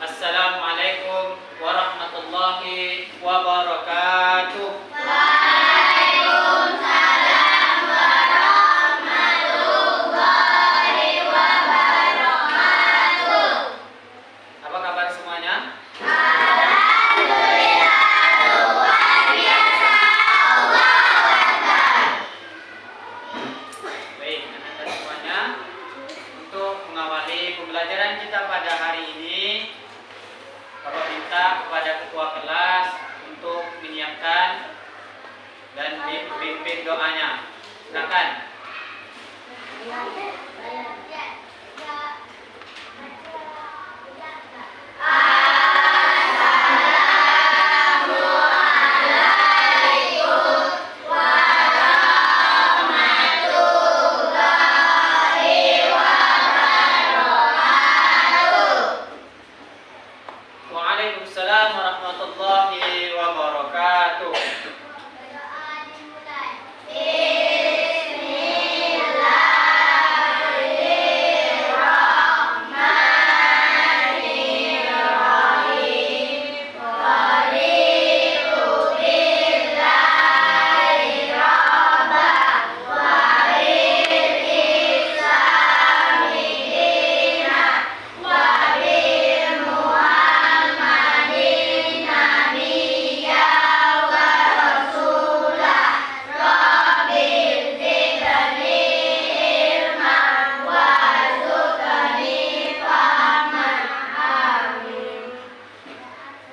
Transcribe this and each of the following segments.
Assalamualaikum warahmatullahi wabarakatuh. Waalaikumsalam warahmatullahi wabarakatuh. Apa kabar semuanya? Alhamdulillah, luar biasa. Allahu Akbar. Baik, anak-anak semuanya, untuk mengawali pembelajaran kita pada hari ini, Bapak minta kepada ketua kelas untuk menyiapkan dan dipimpin doanya. Silakan. Waalaikumsalam warahmatullahi wabarakatuh.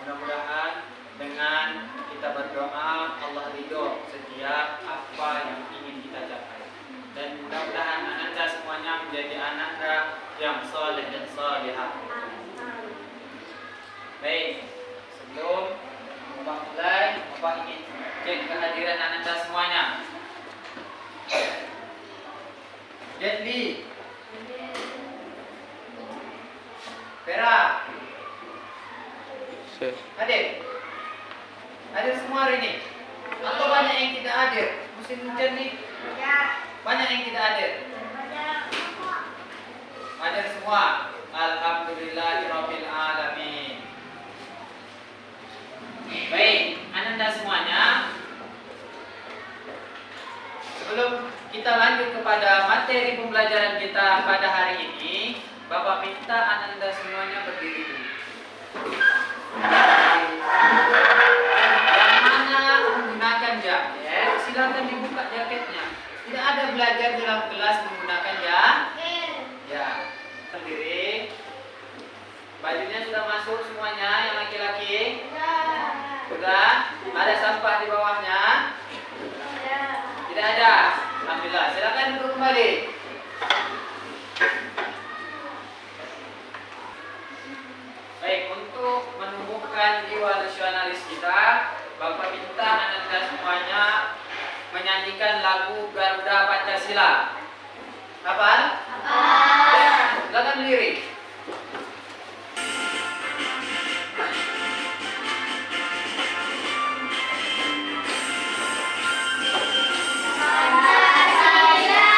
Mudah-mudahan dengan kita berdoa Allah ridho setiap apa yang ingin kita capai, dan mudah-mudahan anak-anak semuanya menjadi anak yang soleh dan solehah. Baik, sebelum Bapak mulai, Bapak ingin cek kehadiran anak-anak semuanya. Jetli, Vera, hadir? Hadir semua hari ini? Atau banyak yang tidak hadir? Musim hujan nih, banyak yang tidak hadir? Hadir semua. Alhamdulillahirabbil alamin. Baik, anak-anak semuanya, sebelum kita lanjut kepada materi pembelajaran kita pada hari ini, Bapak minta anak-anak semuanya berdiri dulu. Yang mana menggunakan jaket, silakan dibuka jaketnya. Tidak ada belajar dalam kelas menggunakan jaket. Ya, berdiri. Bajunya sudah masuk semuanya, yang laki-laki? Sudah. Ada sampah di bawahnya? Tidak ada. Alhamdulillah. Silakan duduk kembali. Baik, untuk menumbuhkan jiwa nasionalis kita, Bapak minta anak-anak semuanya menyanyikan lagu Garuda Pancasila. Hafal? Silakan lirik. Pancasila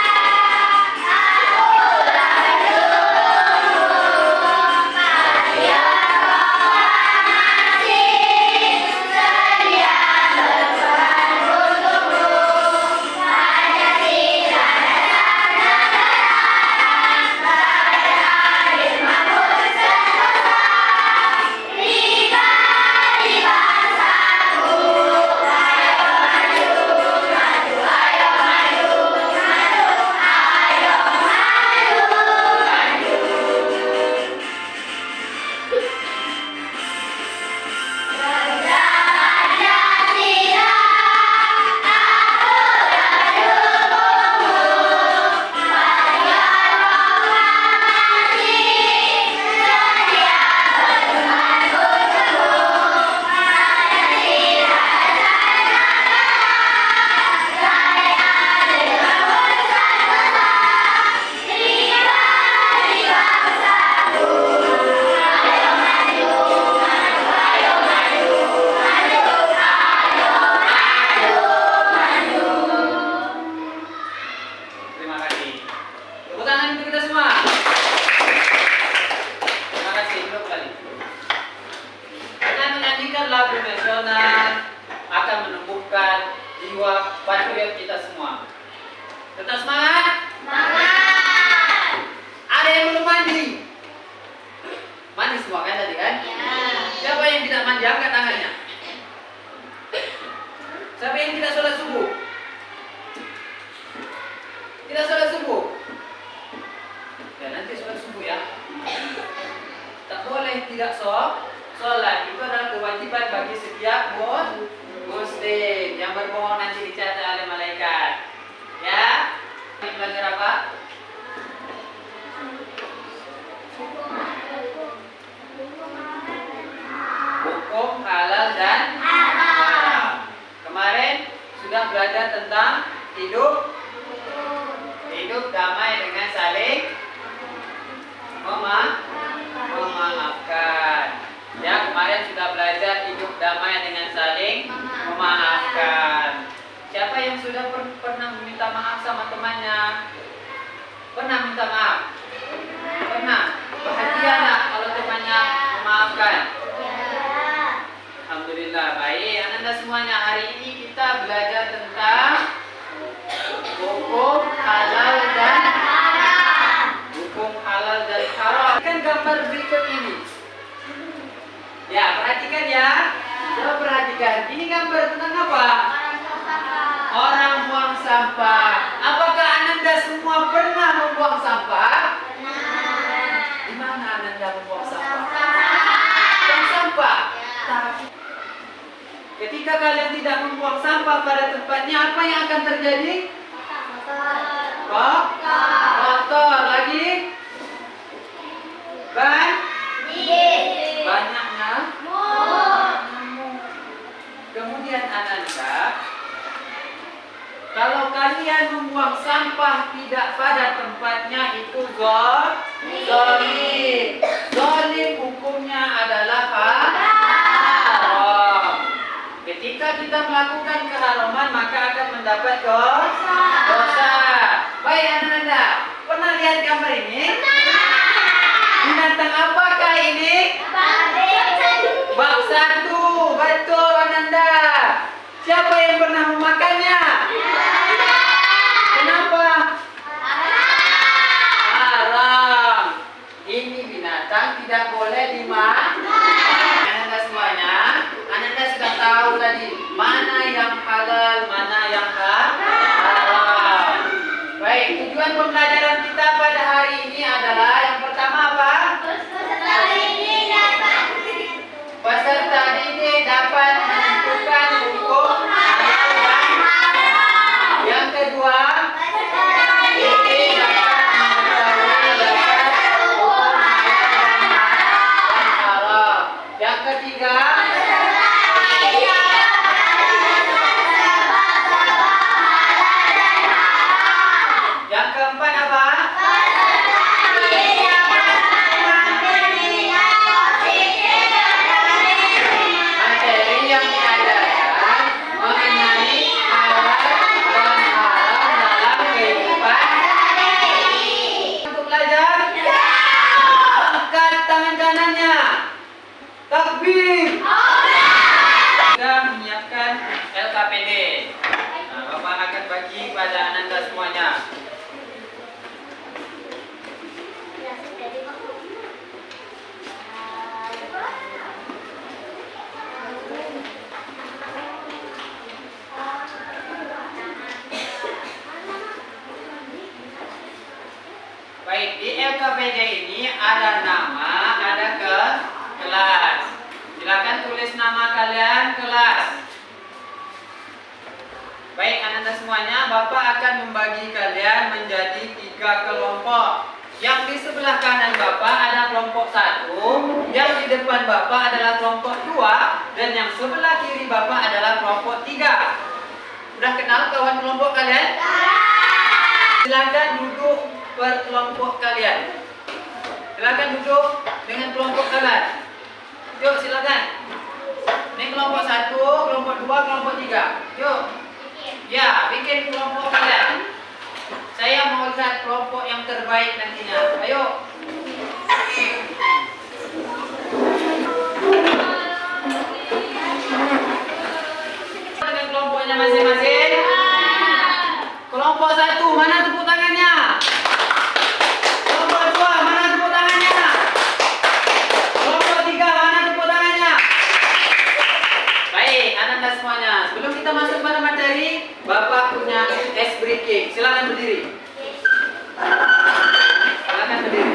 tidak sholat. Itu adalah kewajiban bagi setiap muslim yang berbohong nanti dicatat oleh malaikat. Ya, ini belajar apa? Hukum halal dan haram. Kemarin sudah belajar tentang hidup damai dengan saling memaafkan. Ya, kemarin sudah belajar hidup damai dengan saling memaafkan. Siapa yang sudah pernah meminta maaf sama temannya? Pernah minta maaf? Pernah? Bahagia nak kalau temannya memaafkan? Alhamdulillah. Baik, Ananda semuanya, hari ini kita belajar tentang hukum halal dan haram. Hukum halal dan haram. Kan gambar berikut ini. Ya, perhatikan ya. Coba perhatikan. Ini gambar tentang apa? Orang buang sampah. Apakah Ananda semua pernah membuang sampah? Di mana Ananda membuang sampah? Buang sampah. Tapi ketika kalian tidak membuang sampah pada tempatnya, apa yang akan terjadi? Kotor lagi. Banyaknya. Kemudian Ananda, kalau kalian membuang sampah tidak pada tempatnya, itu zalim. Zalim hukumnya adalah haram. Ketika kita melakukan keharaman, maka akan mendapat dosa. Baik Ananda, pernah lihat gambar ini? Binatang apakah ini? Bak satu. Betul Ananda. Siapa yang pernah memakannya? Kenapa? Haram. Ini binatang tidak boleh dimakan. Ananda semuanya, Ananda sudah tahu tadi mana yang halal, mana yang haram. Baik, tujuan pembelajaran kita pada hari ini adalah yang pertama apa? Peserta didik dapat menentukan hukum halal dan haram. Yang kedua, didik dapat mengetahui dasar hukum halal dan haram. Yang ketiga, yang keempat apa? Materi yang diajarkan mengenai halal dan haram dalam kehidupan. Untuk belajar, angkat tangan kanannya. Takbir. Sudah menyiapkan LKPD. Nah, Bapak akan bagi pada Ananda semuanya. Baik, di LKPD ini ada nama, ada kelas. Silakan tulis nama kalian, kelas. Baik, Ananda semuanya, Bapak akan membagi kalian menjadi 3 kelompok. Yang di sebelah kanan Bapak ada kelompok 1, yang di depan Bapak adalah kelompok 2, dan yang sebelah kiri Bapak adalah kelompok 3. Sudah kenal kawan kelompok kalian? Silakan duduk per kelompok kalian. Silakan duduk dengan kelompok kalian. Yuk silakan. Ini kelompok 1, kelompok 2, kelompok 3. Yuk. Ya, bikin kelompok kalian. Saya mau lihat kelompok yang terbaik nantinya. Ayo. Dengan kelompoknya masing-masing. Kelompok 1, mana tepuk tangannya? Kelompok 2, mana tepuk tangannya? Kelompok 3, mana tepuk tangannya? Baik, Ananda semuanya. Sebelum kita masuk pada materi, Bapak punya ice breaking. Silakan berdiri. Silakan berdiri.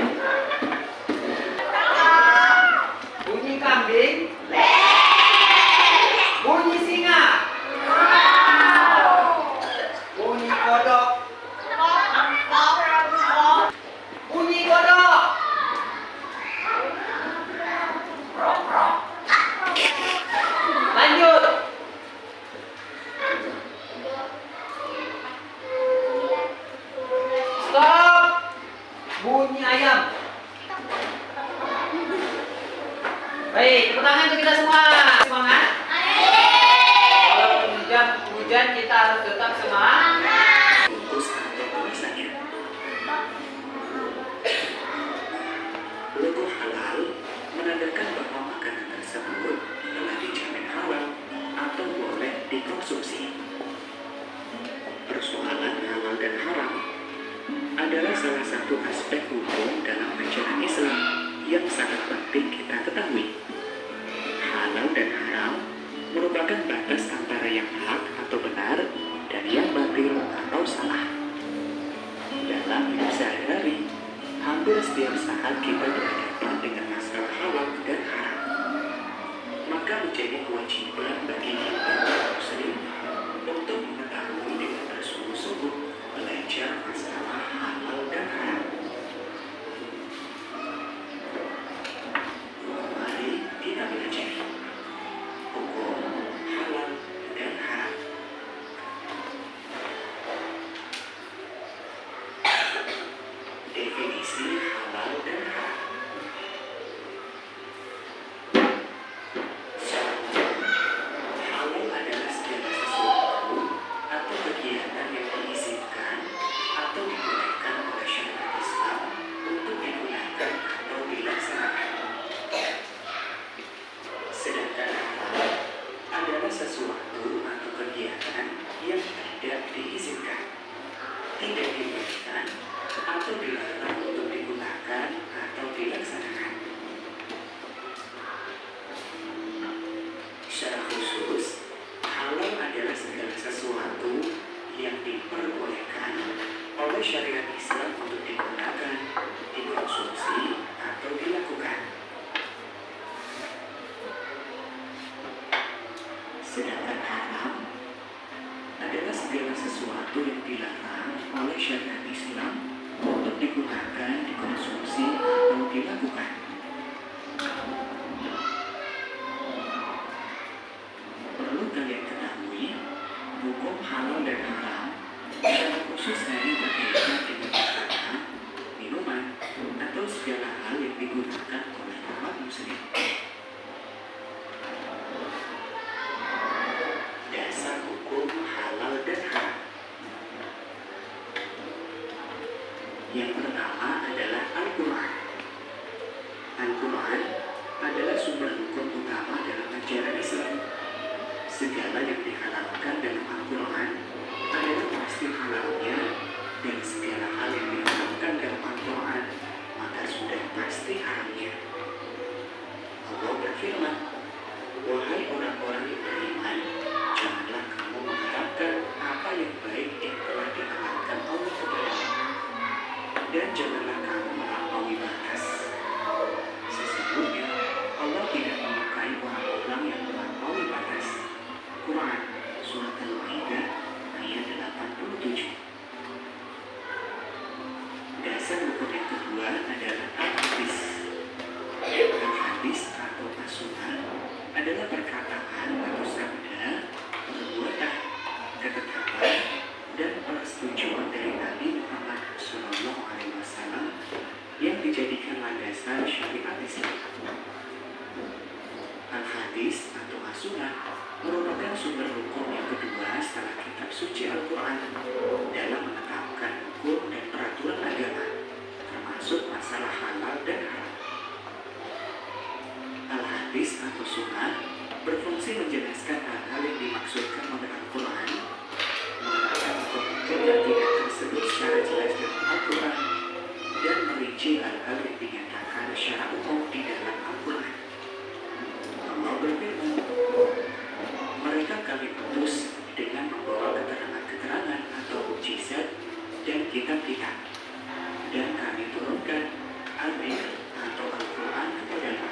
Baik, tepuk tangan untuk kita semua. Semangat. Kalau hujan kita harus tetap semangat. Bungkus atau kemasannya. Logo halal menandakan bahwa makanan tersebut telah dijamin halal atau boleh dikonsumsi. Persoalan halal dan haram adalah salah satu aspek hukum dalam ajaran Islam yang sangat penting kita ketahui. Halal dan haram merupakan batas antara yang hak atau benar dan yang batil atau salah. Dalam hidup sehari-hari, hampir setiap saat kita berhadapan dengan masalah halal dan haram. Maka menjadi kewajiban bagi kita muslim untuk mengetahui dengan bersungguh-sungguh belajar masalah halal dan haram. Mari kita belajar hukum halal dan haram. Definisi halal dan haram. Halal adalah segala sesuatu atau kegiatan yang diizinkan atau dibolehkan oleh syariat Islam untuk digunakan atau dilaksanakan. Sedangkan haram adalah sesuatu atau kegiatan yang tidak diizinkan, tidak dibolehkan atau dilarang untuk digunakan atau dilaksanakan. Secara khusus, halal adalah segala sesuatu yang diperbolehkan oleh syariat Islam untuk digunakan, dikonsumsi, atau dilakukan. Sedangkan haram adalah segala sesuatu yang dilarang oleh syariat Islam untuk digunakan, dikonsumsi, atau dilakukan. Perlu kalian ketahui, hukum halal dan haram secara khusus hanya berkaitan dengan makanan, minuman, atau segala hal yang digunakan oleh umat muslim. Dasar hukum halal dan haram. Yang pertama adalah Al-Quran. Al-Quran adalah sumber hukum utama dalam ajaran Islam. Segala yang dihalalkan dalam Al-Quran adalah pasti halalnya, dan segala hal yang diharamkan dalam Al-Quran maka sudah pasti haramnya. Allah berfirman, "Wahai orang-orang yang beriman, janganlah kamu mengharapkan apa yang baik yang telah dihalalkan Allah kepadamu, dan janganlah kamu melampaui batas. Sesungguhnya Allah tidak menyukai orang-orang yang melampaui batas." Quran Surat Al-Maidah ayat 87. Dasar hukum yang kedua adalah Al-Hadis. Al-Hadis atau As-Sunnah adalah perkataan atau sabda, perbuatan, ketetapan, dan persetujuan dari Nabi Muhammad SAW yang dijadikan landasan syariat Islam. Al-Hadis atau As-Sunnah merupakan sumber hukum yang kedua setelah kitab suci Al-Quran dalam menetapkan hukum dan peraturan agama, termasuk masalah halal dan haram. Al-Hadis atau Sunnah berfungsi menjelaskan hal-hal yang dimaksudkan oleh Al-Quran, menerangkan hukum-hukum yang tidak tersebut secara jelas dalam Al-Quran, dan merinci hal-hal yang dinyatakan secara umum di dalam Al-Quran. Allah berfirman, "Mereka kami utus dengan membawa keterangan-keterangan atau mukjizat dan kitab-kitab, dan kami turunkan Al-Qur'an atau Al-Quran kepadamu,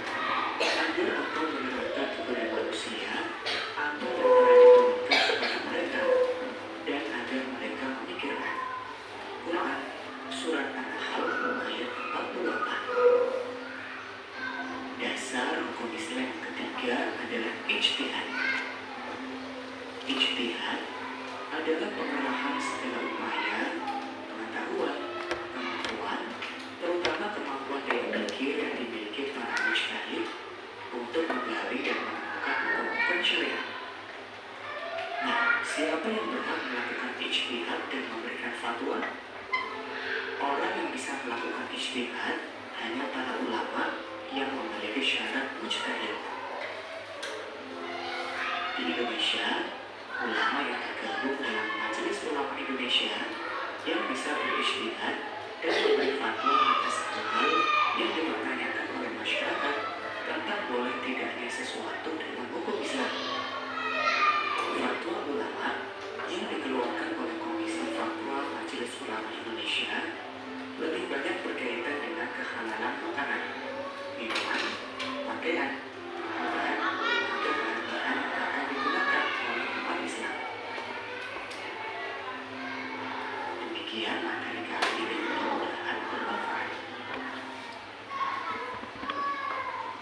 agar engkau menerangkan kepada manusia apa yang telah diturunkan kepada mereka, dan agar mereka memikirkan." Quran Surat An-Nahl ayat 48. Dasar hukum Islam yang ketiga adalah ijtihad. Ijtihad adalah pengerahan segala upaya, pengetahuan, kemampuan, terutama kemampuan daya pikir yang dimiliki para mujtahid untuk bersyarat mujtahid. Di Indonesia, ulama yang tergabung dalam Majelis Ulama Indonesia yang bisa berijtihad dan memberi fatwa atas hal-hal yang dipertanyakan oleh masyarakat tentang boleh tidaknya sesuatu dalam hukum Islam. Fatwa ulama yang dikeluarkan oleh Komisi Fatwa Majelis Ulama Indonesia lebih banyak berkaitan dengan kehalalan makanan, minuman, pakaian, obat, atau bahan-bahan yang akan digunakan oleh umat Islam. Demikian materi kali ini, mudah-mudahan bermanfaat.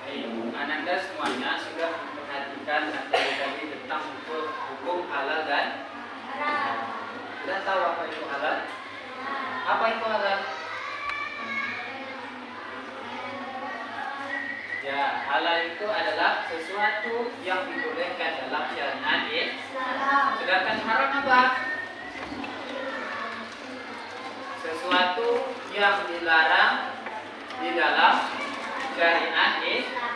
Baik, Ananda semuanya sudah memperhatikan materi tadi tentang hukum halal dan haram. Sudah tahu apa itu halal? Apa itu halal? Ya, halal itu adalah sesuatu yang dibolehkan dalam syariat Islam. Sedangkan haram apa? Sesuatu yang dilarang di dalam syariat Islam.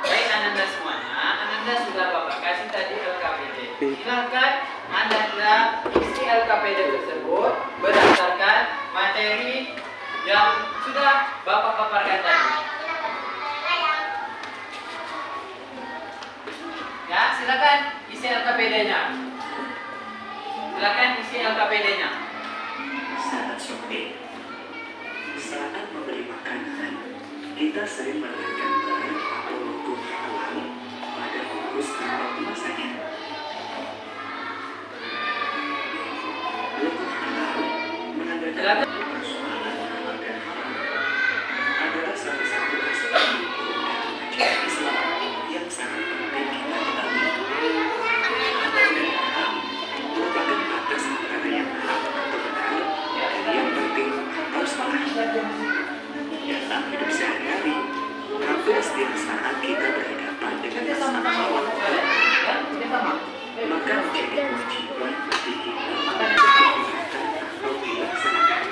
Baik Ananda semuanya, Ananda sudah Bapak kasih tadi LKPD. Silakan Ananda isi LKPD tersebut berdasarkan materi yang sudah Bapak paparkan tadi. Ya, silakan isi LKPD-nya. Silakan isi LKPD-nya. Sahabat Shopee, saat memberi makanan, kita sering meletakkan bar atau logo halal pada bungkus atau kemasannya. Logo halal menandakan persoalan halal dan haram adalah salah satu aspek hukum dalam ajaran Islam yang sangat penting kita ketahui. Halal dan haram merupakan batas antara yang hak atau benar dan yang penting atau salah. Dalam hidup sehari-hari, hampir setiap saat kita berhadapan dengan masalah maka menjadi kewajiban bagi kita untuk dilakukan atau dilaksanakan.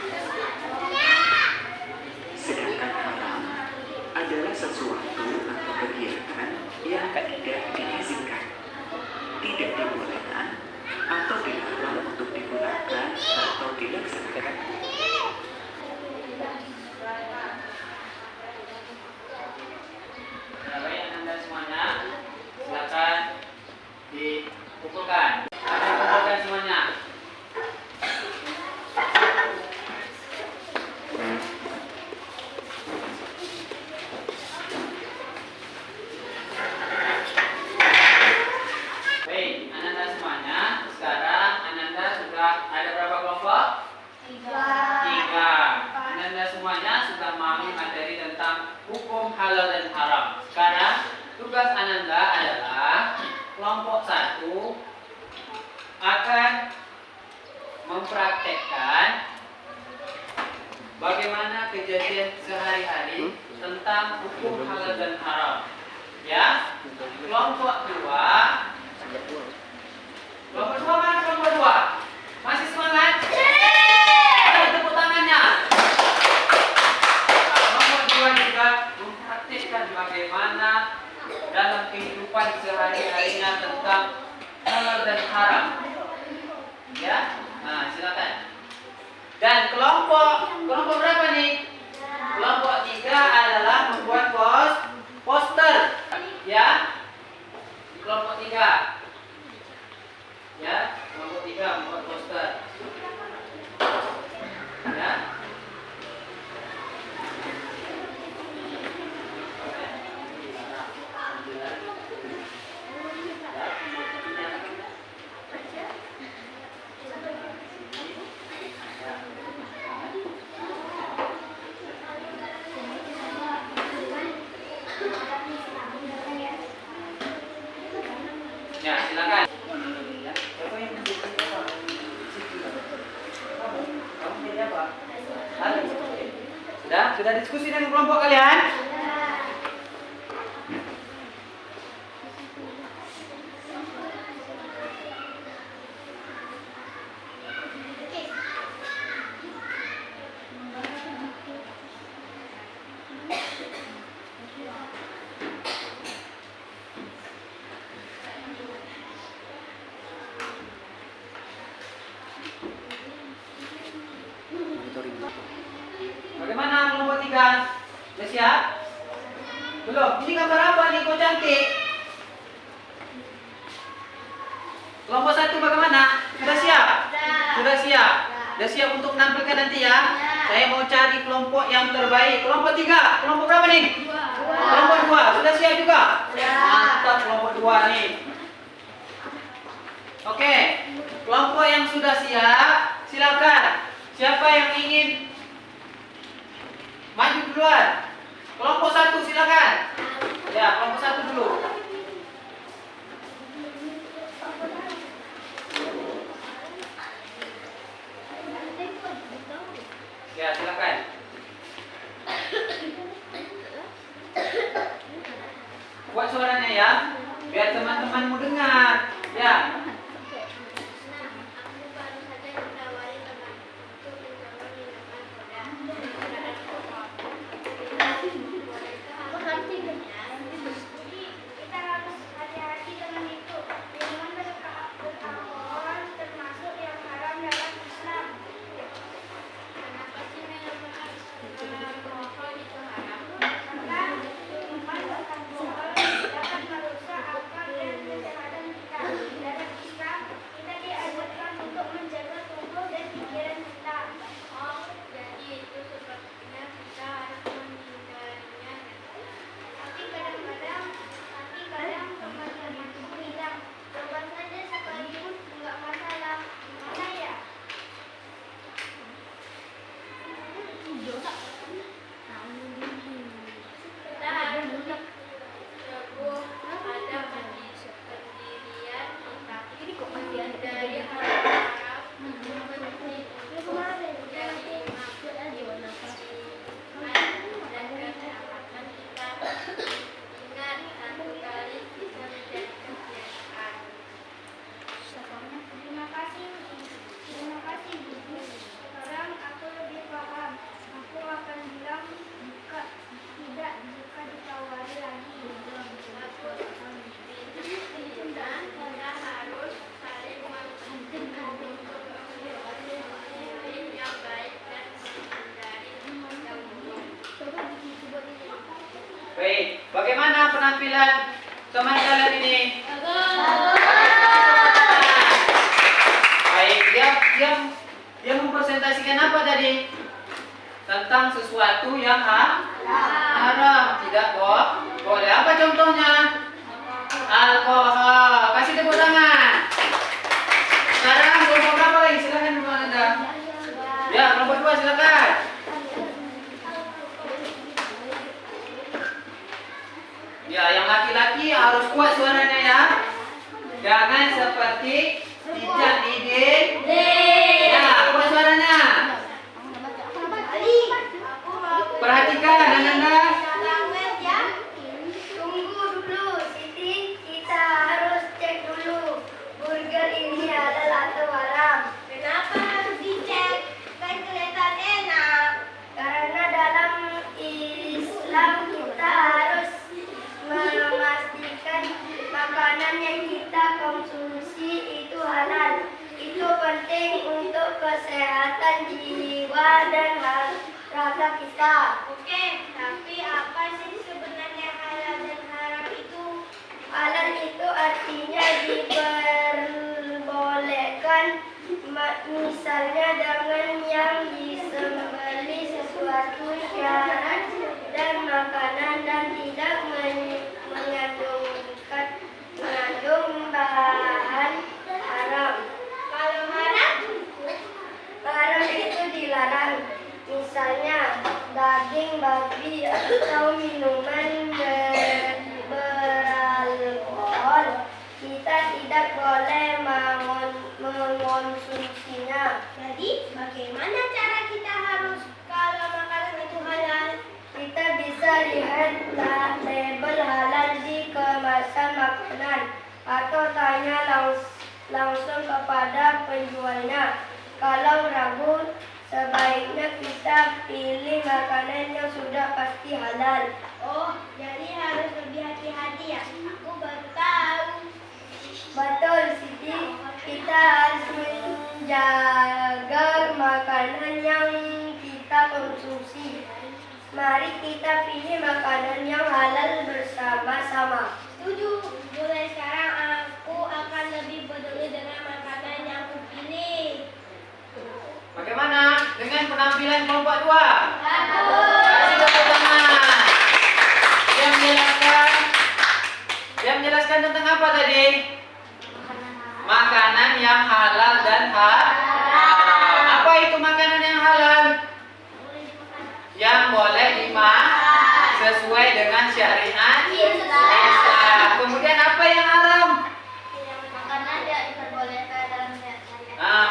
Sedangkan haram adalah sesuatu atau kegiatan yang tidak diizinkan, tidak dibolehkan, atau dilarang untuk digunakan atau dilaksanakan. Baik Anda semuanya, silakan dikumpulkan. Ada kumpulkan semuanya. Baik, Ananda semuanya. Sekarang Ananda sudah ada berapa kelompok? 3. Ananda semuanya sudah memahami materi tentang hukum halal dan haram. Sekarang tugas Ananda adalah kelompok 1 akan mempraktekkan bagaimana kejadian sehari-hari tentang hukum halal dan haram. Ya, kelompok 2. Kelompok 2 mana kelompok 2? Masih semangat? Ayo tepuk tangannya. Kelompok 2 juga mempraktikkan bagaimana dalam kehidupan sehari-harinya tentang halal dan haram. Ya, nah silakan. Dan kelompok berapa nih? Kelompok 3 adalah membuat poster. Ya, kelompok 3. Ya, kelompok 3 membuat poster. Ya. Ya, silakan. Sudah diskusi dengan kelompok kalian? sudah? Sudah siap? Belum. Ini gambar apa nih kok cantik? Kelompok 1 bagaimana? Sudah siap? Sudah siap. Sudah siap untuk menampilkan nanti ya? Saya mau cari kelompok yang terbaik. Kelompok 3. Kelompok berapa nih? Kelompok 2. Sudah siap juga? Mantap kelompok 2 nih. Oke. Kelompok yang sudah siap, silakan. Siapa yang ingin maju duluan? Kelompok 1 silakan. Ya, kelompok 1 dulu. Ya, silakan. Buat suaranya ya, biar teman-temanmu dengar. Ya. Baik, bagaimana penampilan teman kalian ini? Baik, dia mempresentasikan apa tadi? Tentang sesuatu yang haram, tidak boleh. Apa contohnya? Alkohol. Kasih tepuk tangan. Sekarang kelompok berapa lagi? Silakan dulu Anda. Ya, kelompok 2 silakan. Ya, yang laki-laki harus kuat suaranya ya. Jangan seperti Cicak Didin. Ya, kuat suaranya. Perhatikan Anda. Tunggu dulu, Siti. Kita harus cek dulu. Burger ini halal atau haram. Kenapa harus dicek? Kan kelihatan enak. Karena dalam Islam kita harus memastikan makanan yang kita konsumsi itu halal. Itu penting untuk kesehatan jiwa dan raga kita. Oke, tapi apa sih sebenarnya halal dan haram itu? Halal itu artinya diperbolehkan, misalnya dengan yang disembeli sesuatu syarat dan makanan dan tidak mengandung bahan haram. Kalau haram itu dilarang, misalnya daging babi atau minuman beralkohol. Kita tidak boleh mengonsumsinya. Jadi, bagaimana cara kita harus kalau makanan itu halal? Kita bisa lihat label halal di kemasan makanan atau tanya langsung kepada penjualnya. Kalau ragu, sebaiknya kita pilih makanan yang sudah pasti halal. Oh, jadi harus lebih hati-hati ya? Aku baru tahu. Betul, Siti. Kita harus menjaga makanan yang kita konsumsi. Mari kita pilih makanan yang halal bersama-sama. Setuju. Mulai sekarang aku akan lebih peduli dengan makanan yang aku pilih. Bagaimana dengan penampilan kelompok 2? Bagus. Kasih tepuk tangan. Yang menjelaskan tentang apa tadi? Makanan yang halal dan haram. Apa itu makanan yang halal? Yang boleh dimakan sesuai dengan syariat Islam. Kemudian apa yang haram? Makanan tidak diperbolehkan dalam syariat.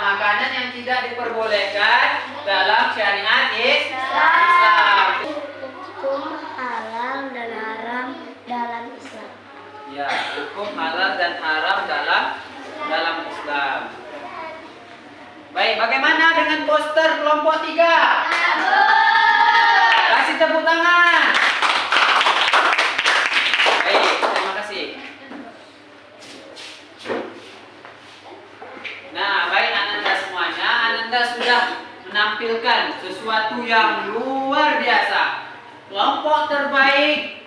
Makanan yang tidak diperbolehkan dalam syariat Islam. Hukum halal dan haram dalam Islam. Ya, hukum halal dan haram dalam Islam. Baik, bagaimana dengan poster kelompok 3? Kasih tepuk tangan. Baik, terima kasih. Nah, baik Ananda semuanya, Ananda sudah menampilkan sesuatu yang luar biasa. Kelompok terbaik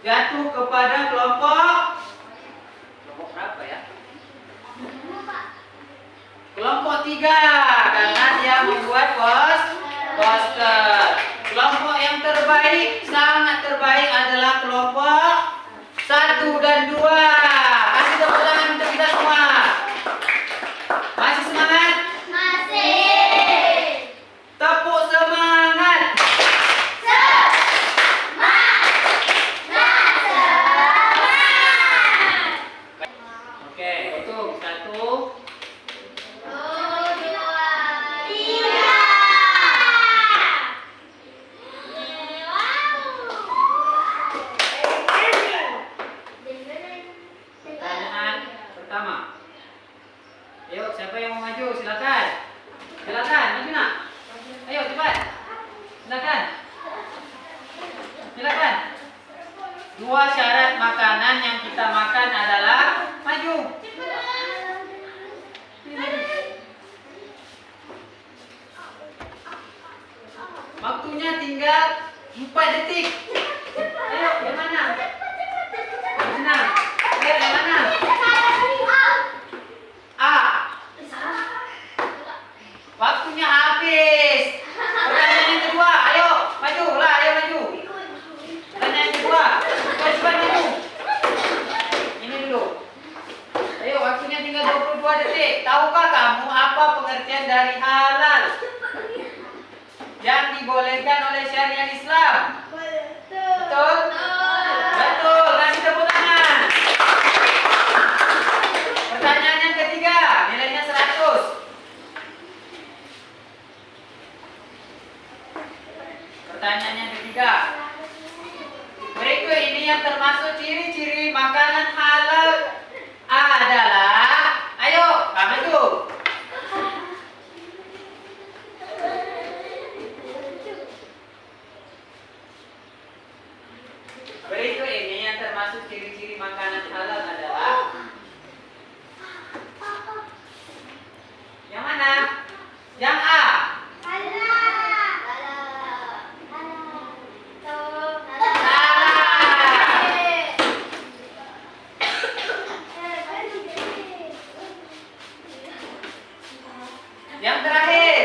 jatuh kepada kelompok berapa ya? Kelompok 3 karena dia membuat poster. Kelompok yang terbaik, sangat terbaik adalah kelompok 1 dan 2. Kasih tepuk tangan untuk kita semua. Masih semangat? Masih. Tepuk semangat. Oke, hitung 1. Pertanyaan pertama. Ayo, siapa yang mau maju? Silakan. Silakan, maju nak. Ayo cepat. Silakan. Silakan. 2 syarat makanan yang kita makan adalah maju. Waktunya tinggal 4 detik. Ayo, yang mana? Senang. Ayo, yang mana? A. Waktunya habis. Pertanyaan yang kedua. Ayo, maju lah, ayo maju. Pertanyaan yang kedua. Cepat maju. Ini dulu. Ayo, waktunya tinggal 22 detik. Tahukah kamu apa pengertian dari halal yang dibolehkan oleh syariat Islam? Betul? Betul. Kasih tepuk tangan. Pertanyaan yang ketiga, nilainya 100. Pertanyaan yang ketiga. Berikut ini yang termasuk ciri-ciri makanan halal adalah, ayo, maju. Berikut ini yang termasuk ciri-ciri makanan halal adalah, yang mana? Yang A. Yang terakhir.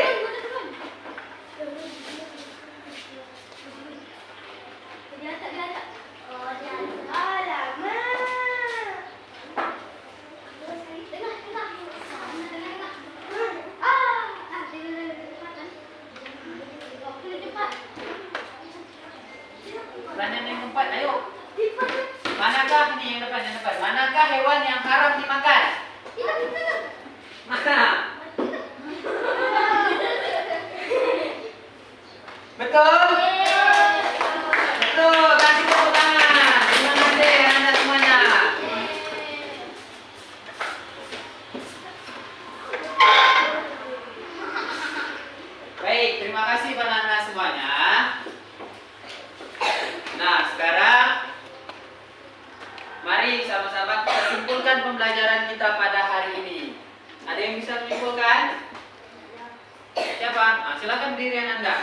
Pertanyaan yang keempat, ayo. Manakah ini yang depan, yang depan? Manakah hewan yang haram dimakan? Mana? Betul? Betul, kasih tepuk tangan. Terima kasih Anda semuanya. Baik, terima kasih anak-anak semuanya. Nah, sekarang mari sama-sama kita simpulkan pembelajaran kita pada hari ini. Ada yang bisa menyimpulkan? Siapa? Silakan berdiri Anda.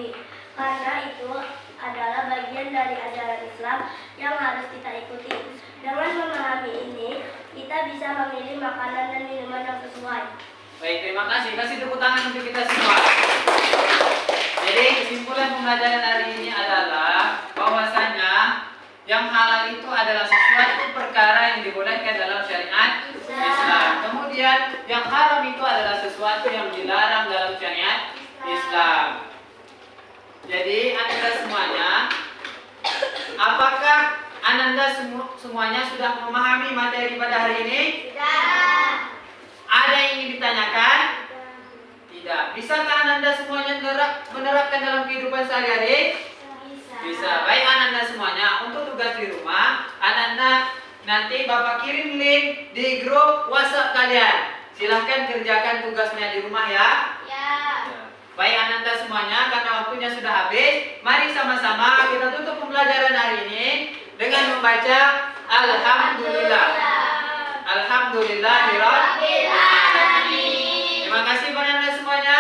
dahului. Karena itu adalah bagian dari ajaran Islam yang harus kita ikuti. Dengan memahami ini, kita bisa memilih makanan dan minuman yang sesuai. Baik, terima kasih. Kasih tepuk tangan untuk kita semua. Jadi kesimpulan pembelajaran hari ini adalah bahwasanya yang halal itu adalah sesuatu perkara yang dibolehkan dalam syariat Islam. Kemudian yang haram itu adalah sesuatu yang dilarang dalam syariat Islam. Jadi Anda semuanya, apakah Anda semuanya sudah memahami materi pada hari ini? Tidak. Ada yang ingin ditanyakan? Tidak. Bisakah Anda semuanya menerapkan dalam kehidupan sehari-hari? Bisa. Baik Anda semuanya, untuk tugas di rumah, Anda nanti Bapak kirim link di grup WhatsApp kalian. Silahkan kerjakan tugasnya di rumah ya. Ya. Baik Anda semuanya, karena waktunya sudah habis, mari sama-sama kita tutup pembelajaran hari ini dengan membaca Alhamdulillah. Alhamdulillahirabbil alamin. Terima kasih kepada Anda semuanya.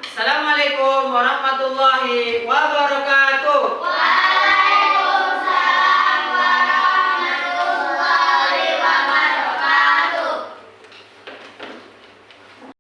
Assalamualaikum warahmatullahi wabarakatuh.